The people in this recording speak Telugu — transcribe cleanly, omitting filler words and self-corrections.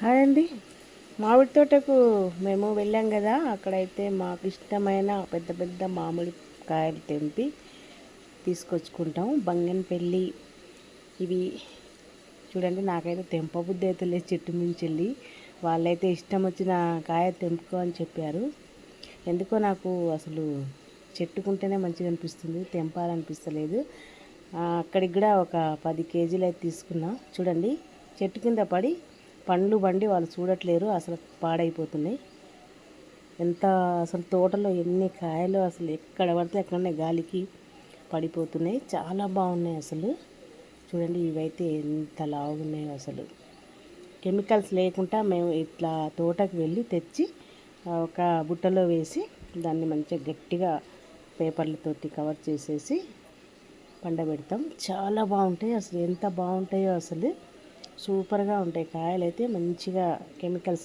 హాయ్ అండి. మామిడి తోటకు మేము వెళ్ళాం కదా, అక్కడైతే మాకు ఇష్టమైన పెద్ద పెద్ద మామిడి కాయలు తెంపి తీసుకొచ్చుకుంటాం. బంగనపల్లి ఇవి చూడండి. నాకైతే తెంపబుద్ధి అయితే లేదు. చెట్టు నుంచి వెళ్ళి వాళ్ళైతే ఇష్టం వచ్చిన కాయ తెంపుకో అని చెప్పారు. ఎందుకో నాకు అసలు చెట్టుకుంటేనే మంచిగా అనిపిస్తుంది, తెంపాలనిపిస్తలేదు. అక్కడికి కూడా ఒక 10 కేజీలు అయితే తీసుకున్నా. చూడండి, చెట్టు కింద పడి పండ్లు బండి వాళ్ళు చూడట్లేరు, అసలు పాడైపోతున్నాయి. ఎంత అసలు తోటలో ఎన్ని కాయలు అసలు ఎక్కడ పడితే అక్కడనే గాలికి పడిపోతున్నాయి. చాలా బాగున్నాయి అసలు. చూడండి, ఇవైతే ఎంత లావుగున్నాయో అసలు. కెమికల్స్ లేకుండా మేము ఇట్లా తోటకు వెళ్ళి తెచ్చి ఒక బుట్టలో వేసి దాన్ని మంచిగా గట్టిగా పేపర్లతోటి కవర్ చేసేసి పండబెడతాం. చాలా బాగుంటాయి అసలు. ఎంత బాగుంటాయో అసలు. సూపర్గా ఉంటాయి కాయలు అయితే. మంచిగా కెమికల్స్